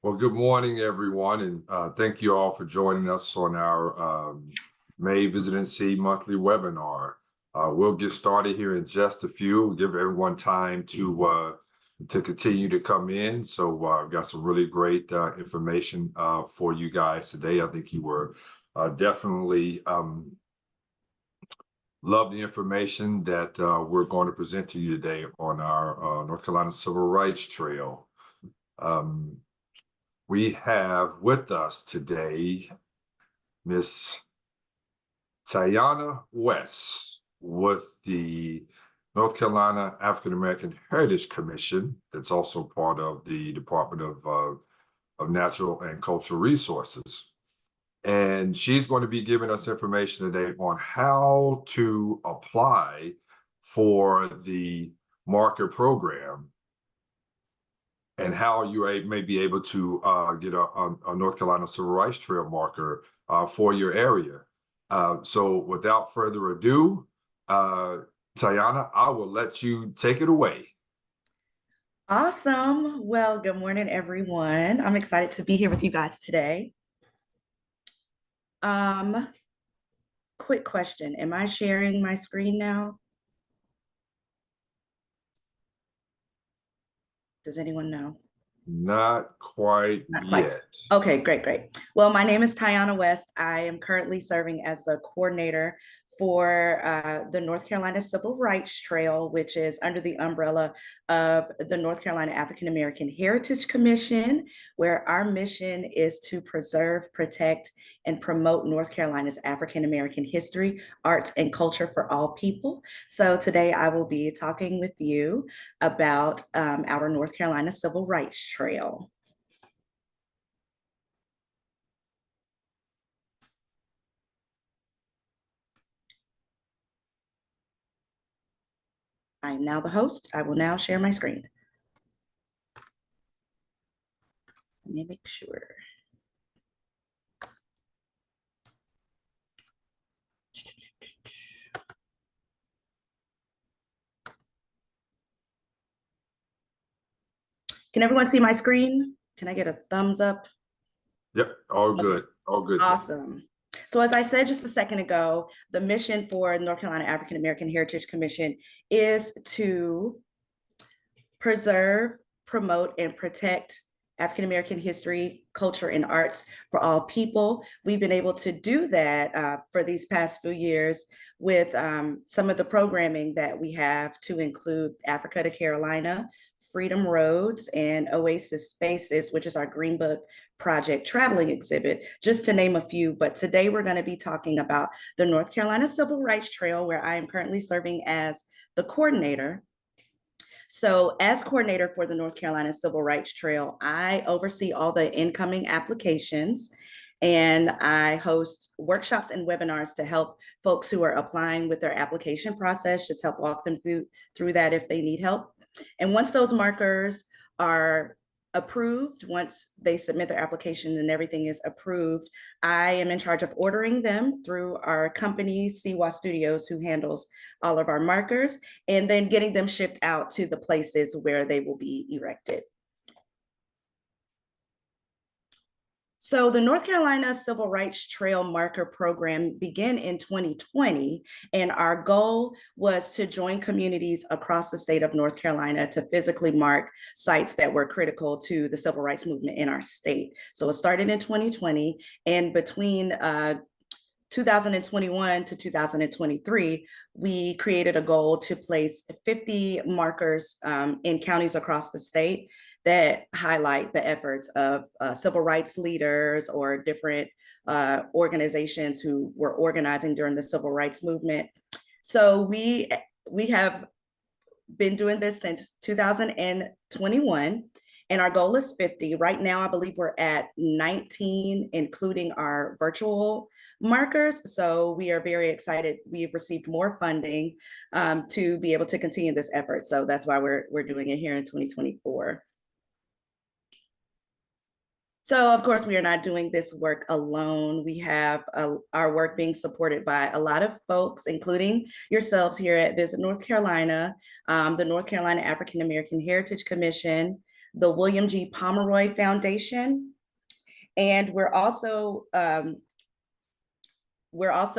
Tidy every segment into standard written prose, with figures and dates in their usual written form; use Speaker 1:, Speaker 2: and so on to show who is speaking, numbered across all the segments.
Speaker 1: Well, good morning, everyone, and thank you all for joining us on our May Visit NC monthly webinar. We'll get started here in just a few. We'll give everyone time to continue to come in. So I've got some really great information for you guys today. I think you were definitely love the information that we're going to present to you today on our North Carolina Civil Rights Trail. We have with us today Miss Tiana West with the North Carolina African American Heritage Commission, that's also part of the Department of Natural and Cultural Resources. And she's going to be giving us information today on how to apply for the marker program and how you may be able to get a North Carolina Civil Rights Trail marker for your area. So without further ado, Tiana, I will let you take it away.
Speaker 2: Awesome. Well, good morning, everyone. I'm excited to be here with you guys today. Quick question. Am I sharing my screen now? Does anyone know?
Speaker 1: Not quite yet.
Speaker 2: Okay, great. Well, my name is Tiana West. I am currently serving as the coordinator for the North Carolina Civil Rights Trail, which is under the umbrella of the North Carolina African American Heritage Commission, where our mission is to preserve, protect, and promote North Carolina's African American history, arts, and culture for all people. So today I will be talking with you about our North Carolina Civil Rights Trail. I am now the host. I will now share my screen. Let me make sure. Can everyone see my screen? Can I get a thumbs up?
Speaker 1: Yep, all good, all good.
Speaker 2: Awesome. So as I said just a second ago, the mission for North Carolina African American Heritage Commission is to preserve, promote, and protect African American history, culture, and arts for all people. We've been able to do that for these past few years with some of the programming that we have, to include Africa to Carolina, Freedom Roads, and Oasis Spaces, which is our Green Book Project traveling exhibit, just to name a few. But today we're going to be talking about the North Carolina Civil Rights Trail, where I am currently serving as the coordinator. So as coordinator for the North Carolina Civil Rights Trail, I oversee all the incoming applications, and I host workshops and webinars to help folks who are applying with their application process, just help walk them through that if they need help. And once those markers are approved, once they submit their application and everything is approved, I am in charge of ordering them through our company, CWA Studios, who handles all of our markers, and then getting them shipped out to the places where they will be erected. So the North Carolina Civil Rights Trail Marker Program began in 2020, and our goal was to join communities across the state of North Carolina to physically mark sites that were critical to the civil rights movement in our state. So it started in 2020, and between 2021 to 2023, we created a goal to place 50 markers in counties across the state that highlight the efforts of civil rights leaders or different organizations who were organizing during the civil rights movement. So we have been doing this since 2021. And our goal is 50. Right now, I believe we're at 19, including our virtual markers. So we are very excited. We've received more funding to be able to continue this effort. So that's why we're doing it here in 2024. So of course, we are not doing this work alone. We have our work being supported by a lot of folks, including yourselves here at Visit North Carolina, the North Carolina African American Heritage Commission, the William G. Pomeroy Foundation, and we're also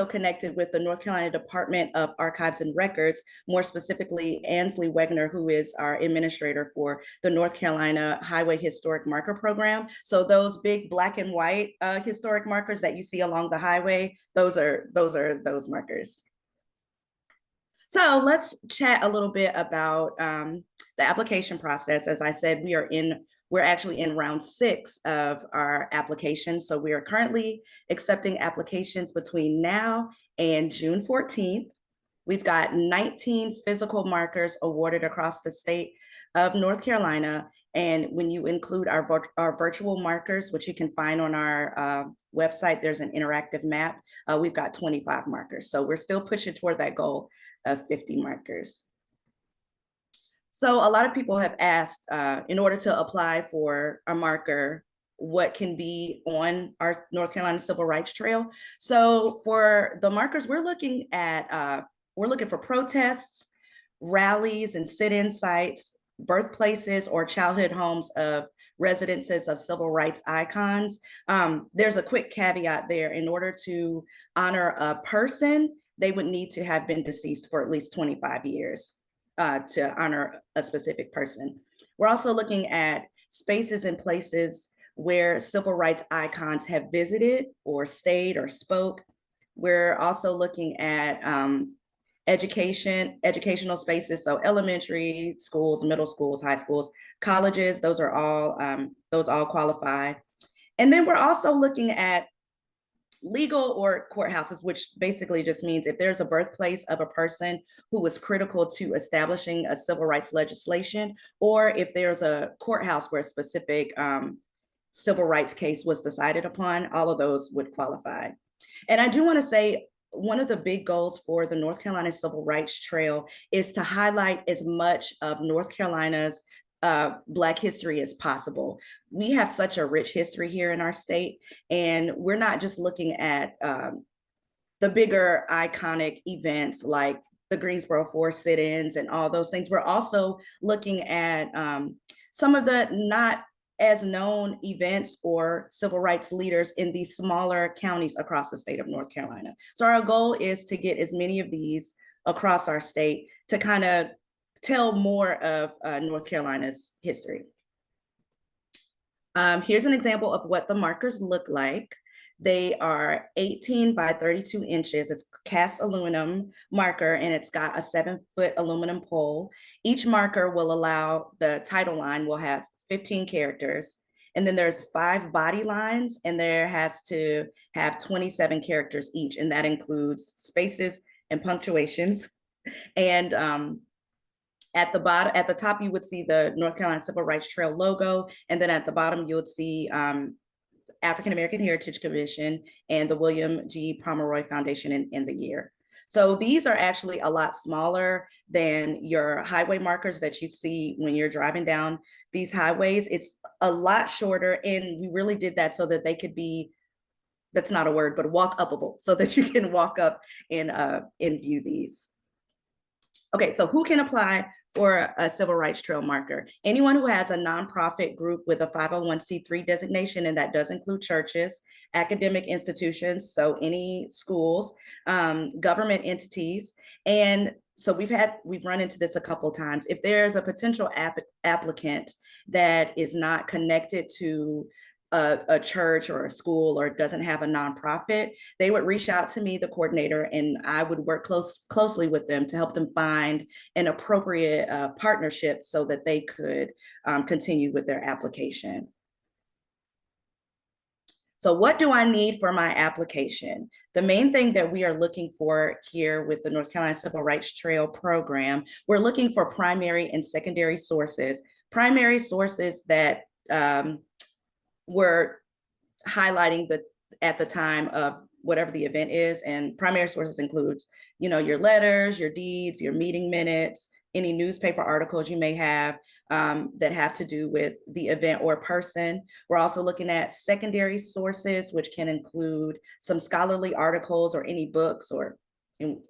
Speaker 2: connected with the North Carolina Department of Archives and Records, more specifically Ansley Wegner, who is our administrator for the North Carolina Highway Historic Marker Program. So those big black and white historic markers that you see along the highway, those are those markers. So let's chat a little bit about the application process. As I said, we're actually in round 6 of our application. So we are currently accepting applications between now and June 14th. We've got 19 physical markers awarded across the state of North Carolina. And when you include our virtual markers, which you can find on our website, there's an interactive map. We've got 25 markers. So we're still pushing toward that goal of 50 markers. So a lot of people have asked, in order to apply for a marker, what can be on our North Carolina Civil Rights Trail. So for the markers, we're looking for protests, rallies, and sit-in sites, birthplaces, or childhood homes of residences of civil rights icons. There's a quick caveat there. In order to honor a person, they would need to have been deceased for at least 25 years. To honor a specific person. We're also looking at spaces and places where civil rights icons have visited or stayed or spoke. We're also looking at educational spaces, so elementary schools, middle schools, high schools, colleges, those all qualify. And then we're also looking at legal or courthouses, which basically just means if there's a birthplace of a person who was critical to establishing a civil rights legislation, or if there's a courthouse where a specific civil rights case was decided upon, all of those would qualify. And I do want to say, one of the big goals for the North Carolina Civil Rights Trail is to highlight as much of North Carolina's Black history as possible. We have such a rich history here in our state, and we're not just looking at the bigger iconic events like the Greensboro 4 sit-ins and all those things. We're also looking at some of the not as known events or civil rights leaders in these smaller counties across the state of North Carolina. So our goal is to get as many of these across our state to kind of tell more of North Carolina's history. Here's an example of what the markers look like. They are 18 by 32 inches. It's cast aluminum marker, and it's got a 7-foot aluminum pole. Each marker will allow, the title line will have 15 characters. And then there's 5 body lines, and there has to have 27 characters each. And that includes spaces and punctuations. And at the top, you would see the North Carolina Civil Rights Trail logo. And then at the bottom, you would see African American Heritage Commission and the William G. Pomeroy Foundation in the year. So these are actually a lot smaller than your highway markers that you see when you're driving down these highways. It's a lot shorter, and we really did that so that they could be, that's not a word, but walk upable, so that you can walk up and view these. Okay, so who can apply for a Civil Rights Trail marker? Anyone who has a nonprofit group with a 501c3 designation, and that does include churches, academic institutions, so any schools, government entities. And so we've run into this a couple of times. If there's a potential applicant that is not connected to a church or a school, or doesn't have a nonprofit, they would reach out to me, the coordinator, and I would work closely with them to help them find an appropriate partnership so that they could continue with their application. So what do I need for my application? The main thing that we are looking for here with the North Carolina Civil Rights Trail program, we're looking for primary and secondary sources. Primary sources that we're highlighting at the time of whatever the event is, and primary sources includes, your letters, your deeds, your meeting minutes, any newspaper articles you may have that have to do with the event or person. We're also looking at secondary sources, which can include some scholarly articles or any books or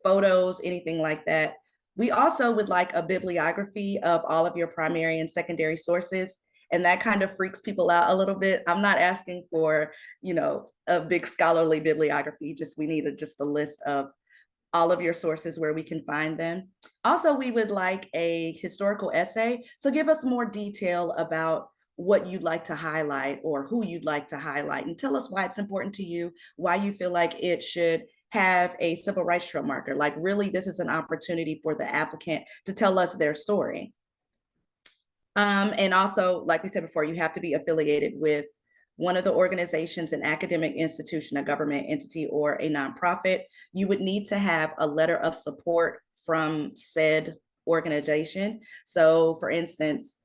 Speaker 2: photos, anything like that. We also would like a bibliography of all of your primary and secondary sources. And that kind of freaks people out a little bit. I'm not asking for, a big scholarly bibliography, we need just a list of all of your sources where we can find them. Also, we would like a historical essay. So give us more detail about what you'd like to highlight or who you'd like to highlight, and tell us why it's important to you, why you feel like it should have a civil rights trail marker. Like, really, this is an opportunity for the applicant to tell us their story. And also, like we said before, you have to be affiliated with one of the organizations, an academic institution, a government entity, or a nonprofit. You would need to have a letter of support from said organization. So for instance,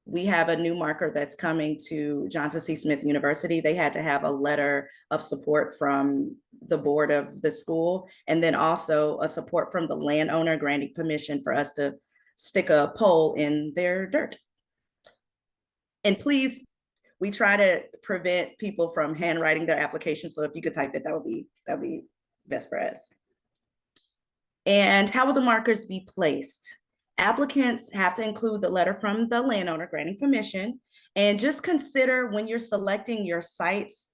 Speaker 2: we have a new marker that's coming to Johnson C. Smith University. They had to have a letter of support from the board of the school, and then also a support from the landowner granting permission for us to stick a pole in their dirt. And please, we try to prevent people from handwriting their application. So if you could type it, that would be best for us. And how will the markers be placed? Applicants have to include the letter from the landowner granting permission. And just consider, when you're selecting your sites,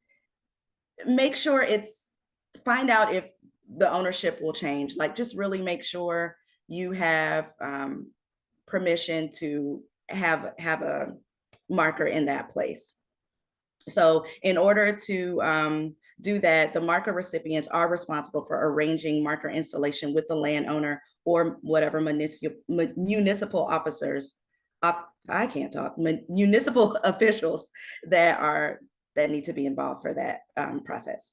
Speaker 2: make sure find out if the ownership will change. Like, just really make sure you have permission to have a marker in that place. So in order to do that, the marker recipients are responsible for arranging marker installation with the landowner or whatever municipal officers, I can't talk, municipal officials that need to be involved for that process.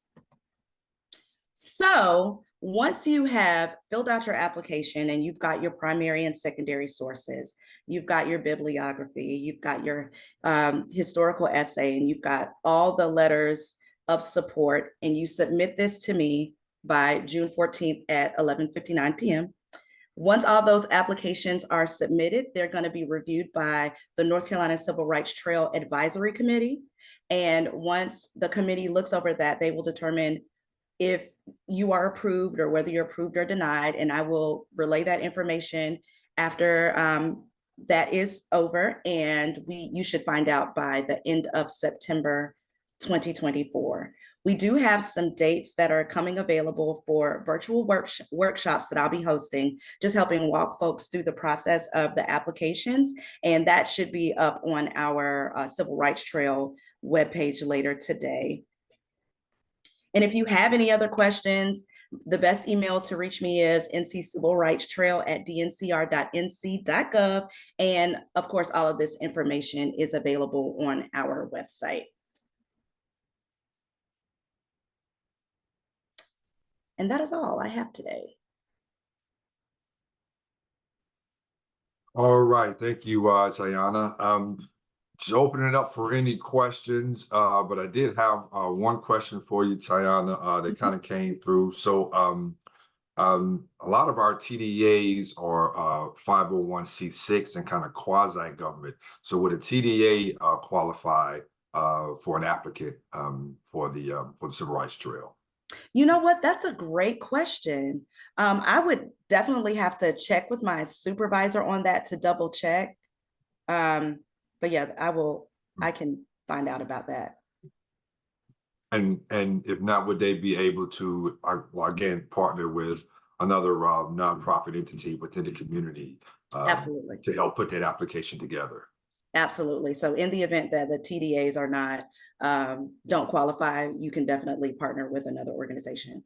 Speaker 2: So once you have filled out your application and you've got your primary and secondary sources, you've got your bibliography, you've got your historical essay, and you've got all the letters of support, and you submit this to me by June 14th at 11:59 p.m. Once all those applications are submitted, they're going to be reviewed by the North Carolina Civil Rights Trail Advisory Committee. And once the committee looks over that, they will determine if you are approved or whether you're approved or denied. And I will relay that information after that is over. And you should find out by the end of September 2024. We do have some dates that are coming available for virtual workshops that I'll be hosting, just helping walk folks through the process of the applications. And that should be up on our Civil Rights Trail webpage later today. And if you have any other questions, the best email to reach me is nccivilrightstrail@dncr.nc.gov. And of course, all of this information is available on our website. And that is all I have today.
Speaker 1: All right, thank you, Tayana. Just open it up for any questions, but I did have one question for you, Tayana, that kind of came through. So a lot of our TDAs are 501c6 and kind of quasi-government. So would a TDA qualify for an applicant for the Civil Rights Trail?
Speaker 2: You know what? That's a great question. I would definitely have to check with my supervisor on that to double check. But yeah, I can find out about that.
Speaker 1: And if not, would they be able to, again, partner with another nonprofit entity within the community
Speaker 2: Absolutely.
Speaker 1: to help put that application together?
Speaker 2: Absolutely. So in the event that the TDAs are not, don't qualify, you can definitely partner with another organization.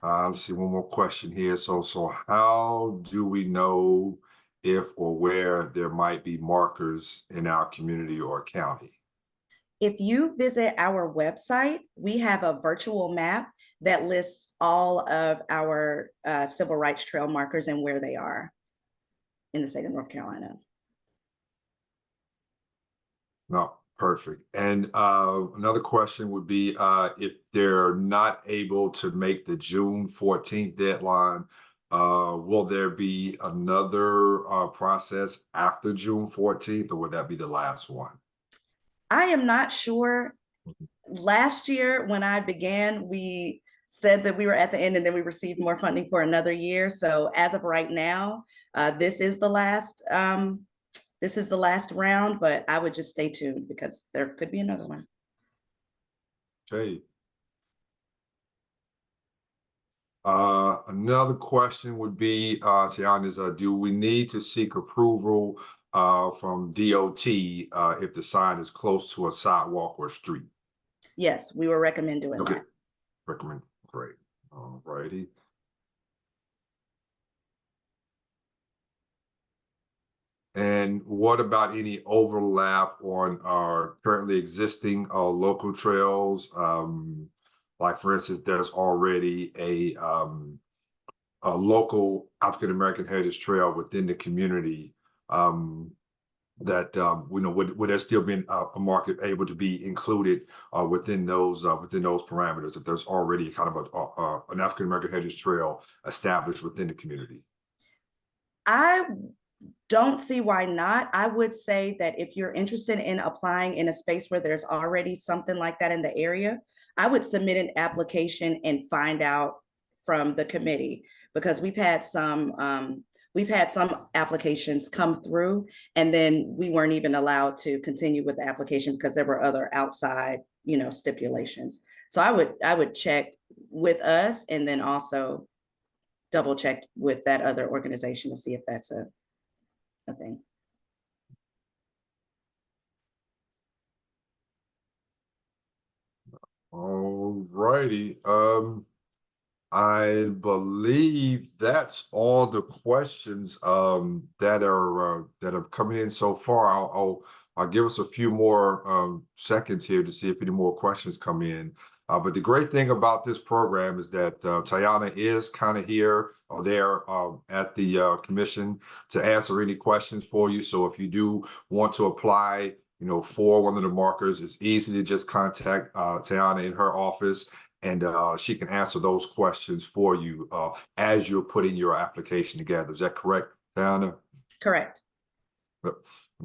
Speaker 1: Let's see, one more question here. So how do we know if or where there might be markers in our community or county?
Speaker 2: If you visit our website, we have a virtual map that lists all of our Civil Rights Trail markers and where they are in the state of North Carolina.
Speaker 1: No, perfect. And another question would be if they're not able to make the June 14th deadline, will there be another process after June 14th, or would that be the last one?
Speaker 2: I am not sure. Last year when I began, we said that we were at the end, and then we received more funding for another year. So as of right now, this is the last round, but I would just stay tuned because there could be another one.
Speaker 1: Okay. Another question would be, Tiana, is do we need to seek approval from DOT if the sign is close to a sidewalk or street?
Speaker 2: Yes, we will recommend doing
Speaker 1: Okay.
Speaker 2: that.
Speaker 1: Recommend. Great. All righty. And what about any overlap on our currently existing local trails? Like for instance, there's already a local African American Heritage Trail within the community that would there still be a market able to be included within those parameters if there's already kind of an African American Heritage Trail established within the community?
Speaker 2: I don't see why not. I would say that if you're interested in applying in a space where there's already something like that in the area, I would submit an application and find out from the committee, because we've had some applications come through and then we weren't even allowed to continue with the application because there were other outside, stipulations. So I would check with us and then also double check with that other organization to see if that's a thing.
Speaker 1: All righty. I believe that's all the questions that are coming in so far. I'll give us a few more seconds here to see if any more questions come in. But the great thing about this program is that Tiana is kind of here or there at the commission to answer any questions for you. So if you do want to apply, for one of the markers, it's easy to just contact Tiana in her office, and she can answer those questions for you as you're putting your application together. Is that correct, Tiana?
Speaker 2: Correct.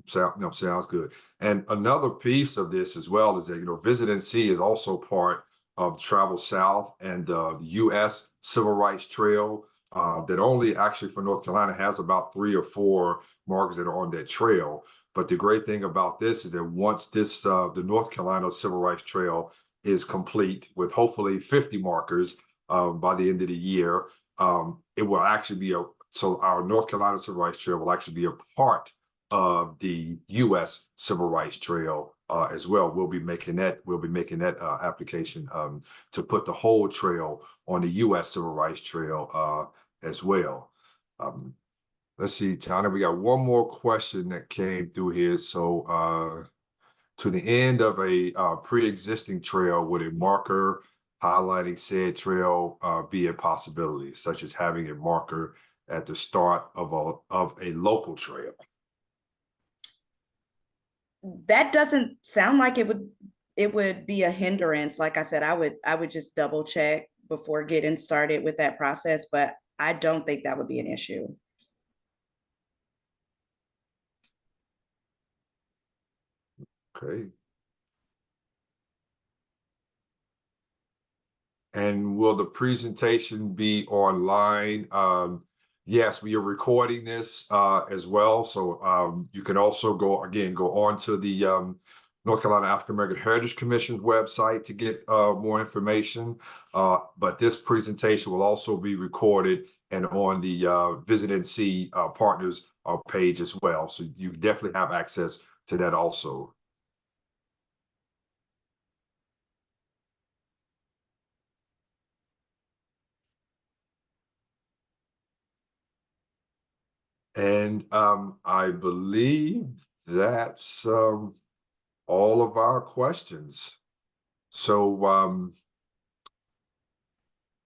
Speaker 1: Sounds good. And another piece of this as well is that, Visit NC is also part of Travel South and the U.S. Civil Rights Trail that only actually for North Carolina has about 3 or 4 markers that are on that trail. But the great thing about this is that once this, the North Carolina Civil Rights Trail is complete with hopefully 50 markers by the end of the year, it will actually be so our North Carolina Civil Rights Trail will actually be a part of the U.S. Civil Rights Trail as well. We'll be making that application to put the whole trail on the U.S. Civil Rights Trail as well. Let's see, Tana, we got one more question that came through here. So to the end of a pre-existing trail, would a marker highlighting said trail be a possibility, such as having a marker at the start of a local trail?
Speaker 2: That doesn't sound like it would be a hindrance. Like I said, I would just double check before getting started with that process, but I don't think that would be an issue.
Speaker 1: Okay. And will the presentation be online? Yes, we are recording this as well. So you can also go on to the North Carolina African American Heritage Commission's website to get more information. But this presentation will also be recorded and on the Visit NC Partners page as well. So you definitely have access to that also. And I believe that's all of our questions. So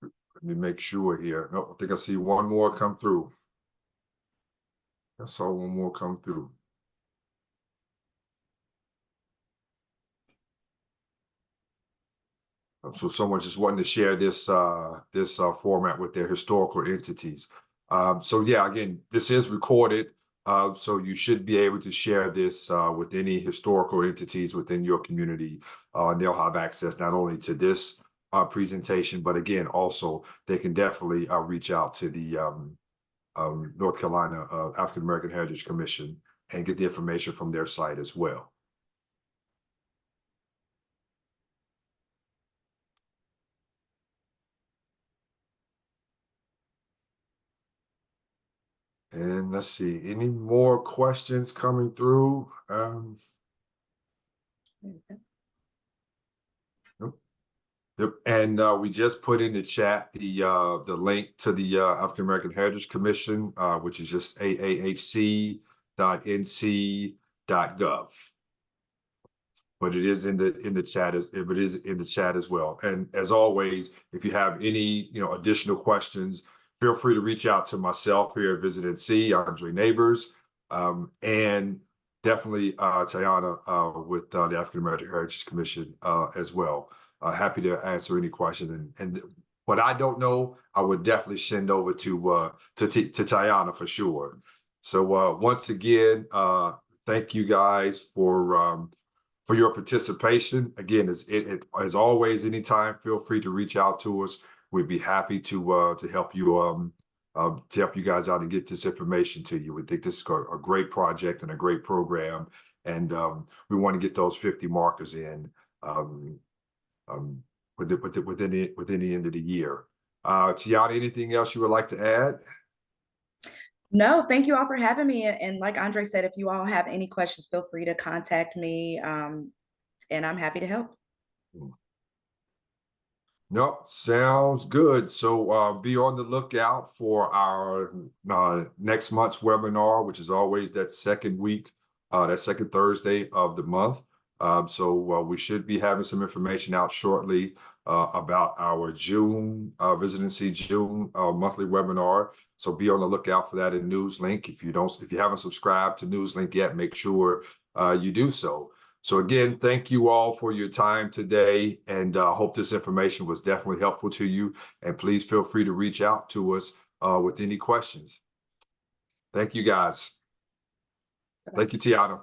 Speaker 1: let me make sure here. No, I think I see one more come through. I saw one more come through. So someone just wanting to share this format with their historical entities. So yeah, again, this is recorded. So you should be able to share this with any historical entities within your community. And they'll have access not only to this presentation, but again, also they can definitely reach out to the North Carolina African American Heritage Commission and get the information from their site as well. And let's see, any more questions coming through? Nope. Yep. And we just put in the chat the link to the African American Heritage Commission, which is just aahc.nc.gov. But it is in the chat as well. And as always, if you have any additional questions, feel free to reach out to myself here at Visit NC, Andre Neighbors, and definitely Tayana with the African American Heritage Commission as well. Happy to answer any question. And what I don't know, I would definitely send over to Tayana for sure. So once again, thank you guys for your participation. Again, as always, anytime, feel free to reach out to us. We'd be happy to help you guys out and get this information to you. We think this is a great project and a great program, and we want to get those 50 markers in within the end of the year. Tiana, anything else you would like to add?
Speaker 2: No, thank you all for having me. And like Andre said, if you all have any questions, feel free to contact me, and I'm happy to help.
Speaker 1: No, sounds good. So be on the lookout for our next month's webinar, which is always that second Thursday of the month. So we should be having some information out shortly about our June Visit NC June monthly webinar. So be on the lookout for that in NewsLink. If you haven't subscribed to NewsLink yet, make sure you do so. So again, thank you all for your time today, and hope this information was definitely helpful to you. And please feel free to reach out to us with any questions. Thank you, guys. Thank you, Tiana.